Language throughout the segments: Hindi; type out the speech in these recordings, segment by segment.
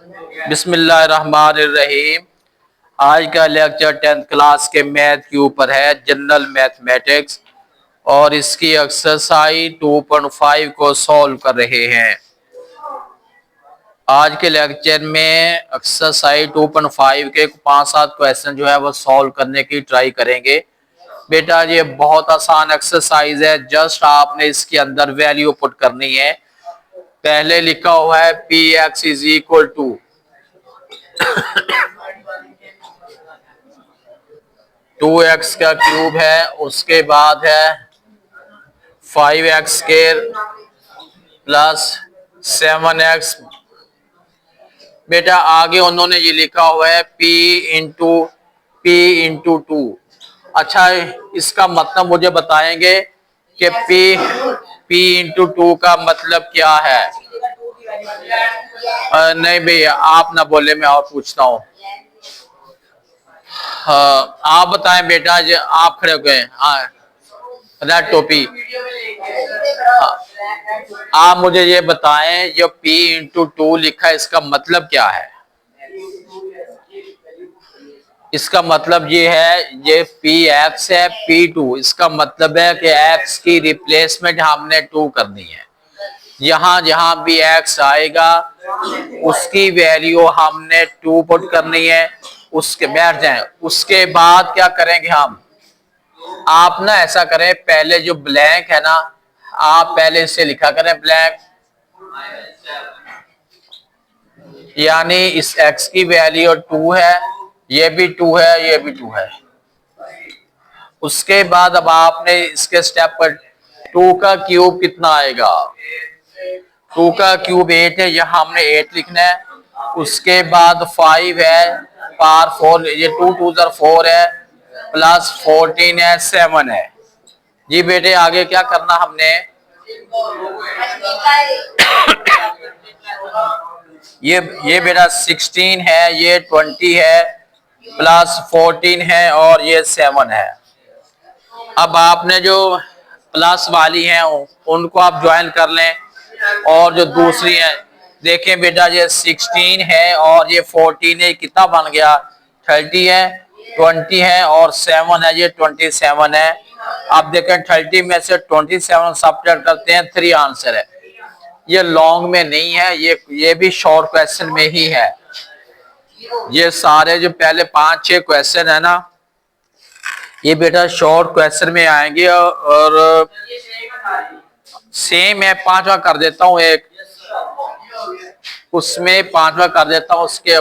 बिस्मिल्लाहिर्रहमानिर्रहीम। आज का लेक्चर 10th क्लास के मैथ के ऊपर है, जनरल मैथमेटिक्स, और इसकी एक्सरसाइज 2.5 को सॉल्व कर रहे हैं। आज के लेक्चर में एक्सरसाइज 2.5 के 5-7 क्वेश्चन जो है वो सॉल्व करने की ट्राई करेंगे। बेटा ये बहुत आसान एक्सरसाइज है, जस्ट आपने इसके अंदर वैल्यू पुट करनी है। पहले लिखा हुआ है P x is equal to 2x का क्यूब है, उसके बाद है 5x स्क्वायर प्लस 7x। बेटा आगे उन्होंने ये लिखा हुआ है p इंटू 2। अच्छा, इसका मतलब मुझे बताएंगे कि p इंटू 2 का मतलब क्या है? नहीं भैया आप ना बोले, मैं और पूछता हूँ। हाँ, आप बताएं बेटा, जो आप खड़े हो गए। हाँ, रेड टोपी। आप मुझे ये बताएं, जो p इंटू 2 लिखा है इसका मतलब क्या है? इसका मतलब ये है, ये px है, p2, इसका मतलब है कि x की रिप्लेसमेंट हमने 2 करनी है। जहां जहां भी x आएगा उसकी वैल्यू हमने 2 पुट करनी है। उसके बैठ जाए, उसके बाद क्या करेंगे हम? आप ना ऐसा करें, पहले जो ब्लैंक है ना, आप पहले इसे लिखा करें ब्लैंक, यानी इस x की वैल्यू 2 है, ये भी 2 है, ये भी 2 है। उसके बाद अब आपने इसके स्टेप पर 2 का क्यूब कितना आएगा? 2 का क्यूब 8 है, यहाँ हमने 8 लिखना है। उसके बाद 5 है, पावर 4, ये 2 2 4 है, प्लस 14 है, 7 है। जी बेटे आगे क्या करना हमने? ये बेटा 16 है, ये 20 है, प्लस 14 है, और ये 7 है। अब आपने जो प्लस वाली हैं उनको आप ज्वाइन कर लें, और जो दूसरी है देखें बेटा, ये 16 है और ये 14 है, कितना बन गया? 30 है, 20 है और 7 है, ये 27 है। अब देखें 30 में से 27 सब्ट्रैक्ट करते हैं, 3 आंसर है। ये लॉन्ग में नहीं है, ये भी शॉर्ट क्वेश्चन में ही है। ये सारे जो पहले 5-6 क्वेश्चन है ना, ये बेटा शॉर्ट क्वेश्चन में आएंगे। और सेम है, 5वां कर देता हूं, एक उसमें 5वां कर देता हूं। उसके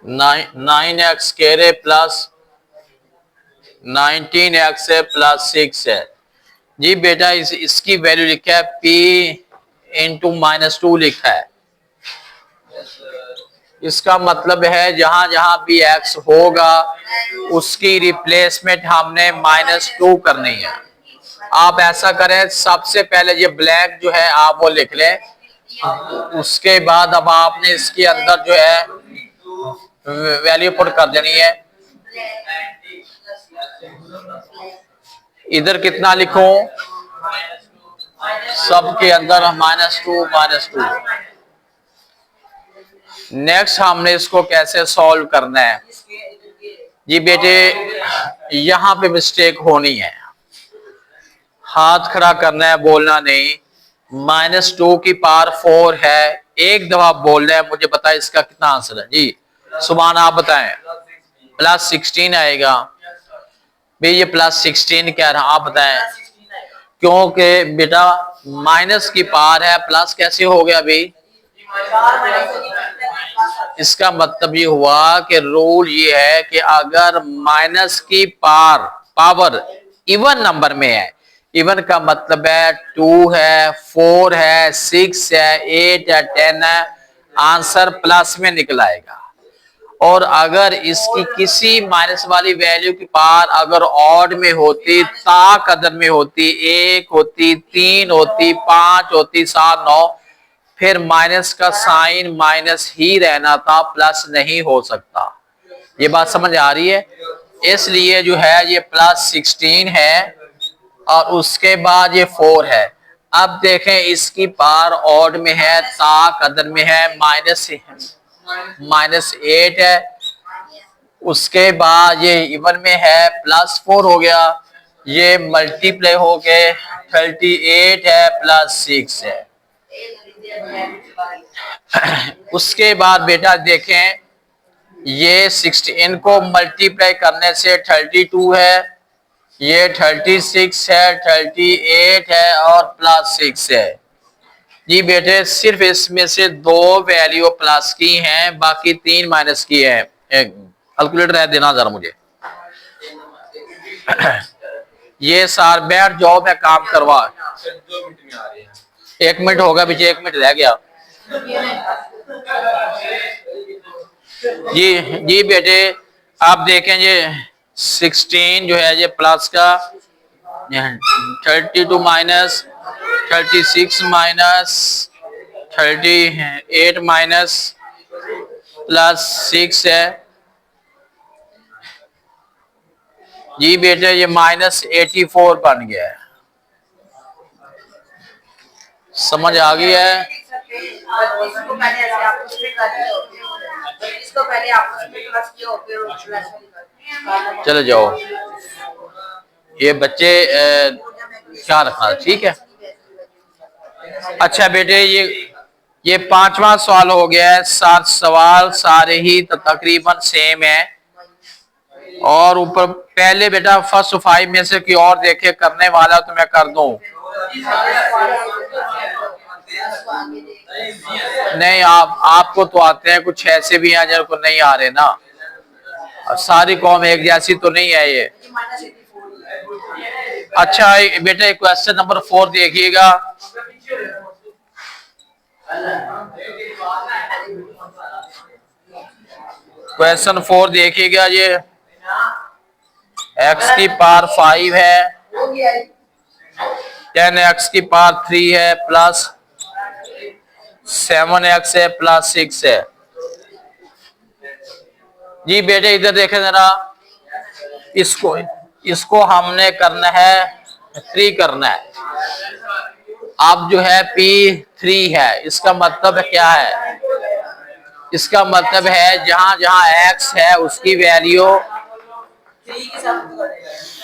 9x square plus 19x plus 6 है। जी बेटा इसकी वैल्यू लिखा है p इंटू -2 लिखा है। इसका मतलब है जहां जहां भी x होगा उसकी रिप्लेसमेंट हमने -2 करनी है। आप ऐसा करें, सबसे पहले ये ब्लैंक जो है आप वो लिख लें। उसके बाद अब आपने इसके अंदर जो है वैल्यू पुट कर देनी है। इधर कितना लिखूं? सबके अंदर -2। नेक्स्ट हमने इसको कैसे सॉल्व करना है? जी बेटे यहां पे मिस्टेक होनी है, हाथ खड़ा करना है, बोलना नहीं। -2 की पावर 4 है, एक दफा बोलना है, मुझे बताए इसका कितना आंसर है। जी सुभान आप बताएं। प्लस 16 आएगा भाई, ये प्लस 16 कह रहा, आप बताएं। क्योंकि बेटा माइनस की पावर है, प्लस कैसे हो गया भाई? इसका मतलब ये हुआ कि रूल ये है कि अगर माइनस की पावर इवन नंबर में है, इवन का मतलब है 2 है, 4 है, 6 है, 8 है, 10 है, आंसर प्लस में निकल आएगा। और अगर इसकी किसी माइनस वाली वैल्यू की पार अगर ऑड में होती, ताक अदद में होती, 1 होती, 3 होती, 5 होती, 7, 9, फिर माइनस का साइन माइनस ही रहना था, प्लस नहीं हो सकता। ये बात समझ आ रही है? इसलिए जो है ये +16 है और उसके बाद ये 4 है। अब देखें इसकी पार ऑड में है, ताक अदद में है, -8 है। उसके बाद ये इवन में है, +4 हो गया। ये मल्टीप्लाई हो के 38 है, +6 है। उसके बाद बेटा देखें ये 16 को मल्टीप्लाई करने से 32 है, ये 36 है, 38 है और +6 है। जी बेटे सिर्फ इसमें से 2 वैल्यू प्लस की हैं, बाकी 3 माइनस की है। कैलकुलेटर है देना जरा मुझे। ये सार बैठ जाओ, मैं काम करवा। 1 मिनट होगा पीछे, 1 मिनट रह गया। जी बेटे आप देखें ये 16 जो है ये प्लस का, 32 माइनस 36 माइनस 38 माइनस +6 है। जी बेटे ये -84 बन गया है। समझ आ गई है? चले जाओ, ये बच्चे क्या रखना, ठीक है। अच्छा बेटे ये 5वां सवाल हो गया है। 7 सवाल सारे ही तकरीबन सेम है। और ऊपर पहले बेटा फर्स्ट 5 में से कोई और देखे करने वाला तो मैं कर दूं। नहीं आपको तो आते हैं, कुछ ऐसे भी हैं जिनको नहीं आ रहे ना। सारी कौम एक जैसी तो नहीं है ये। अच्छा बेटा क्वेश्चन नंबर 4 देखिएगा। क्वेश्चन 4 देखिएगा। ये x की पावर 5 है, 10x की पावर 3 है, प्लस 7x है, +6 है। जी बेटे इधर देखें जरा, इसको हमने करना है 3 करना है। अब जो है P3 है, इसका मतलब क्या है? इसका मतलब है जहां जहां x है उसकी वैल्यू,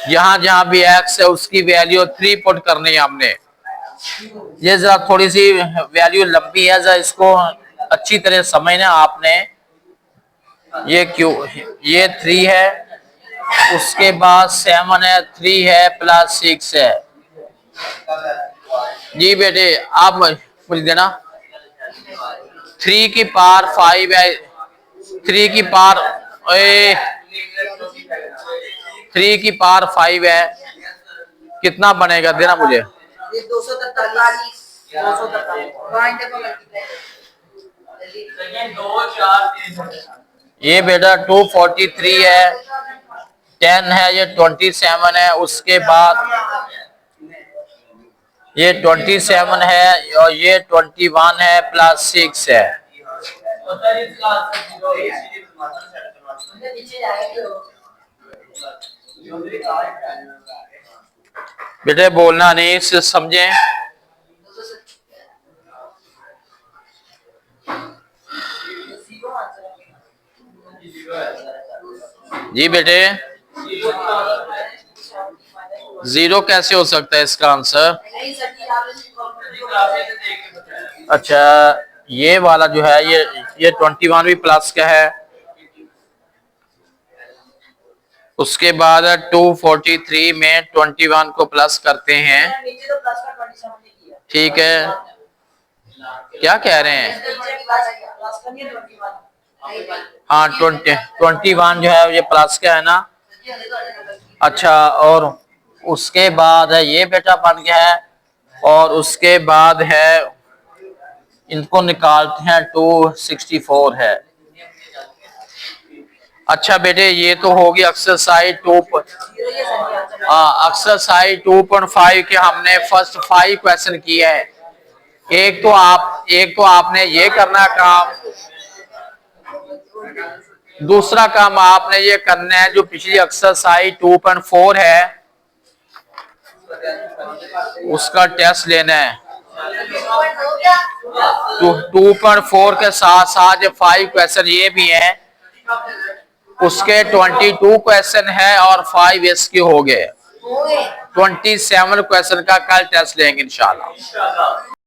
जहां जहां भी x है उसकी वैल्यू 3 पुट करनी है हमने। ये जरा थोड़ी सी वैल्यू लंबी है, जरा इसको अच्छी तरह समझना आपने। ये क्यों, ये 3 है, उसके बाद 7 है, 3 है, +6 है। जी बेटे आप मुझे देना। 3 की पावर 5 है, 3 की पावर 3 की पावर 5 है, कितना बनेगा देना मुझे। 243। ये बेटा 243 है, 10 है, ये 27 है, उसके बाद ये 27 है और ये 21 है, +6 है। बेटे बोलना नहीं, सिर्फ समझें। जी बेटे 0 कैसे हो सकता है इसका आंसर? अच्छा ये वाला जो है ये 21 भी प्लस का है। उसके बाद 243 में 21 को प्लस करते हैं, ठीक है। क्या कह रहे हैं? हाँ 21 जो है ये प्लस का है ना। अच्छा और उसके बाद है ये बेटा बन गया है, और उसके बाद है इनको निकालते हैं 264 है। अच्छा बेटे, ये तो होगी एक्सरसाइज एक्सरसाइज 2.5 के हमने फर्स्ट 5 क्वेश्चन किए हैं। एक तो आपने ये करना काम, दूसरा काम आपने ये करना है जो पिछली एक्सरसाइज 2.4 है उसका टेस्ट लेना है। 2.4 के साथ साथ 5 क्वेश्चन ये भी हैं, उसके 22 क्वेश्चन है और 5 इसके हो गए। 27 क्वेश्चन का कल टेस्ट लेंगे इंशाल्लाह।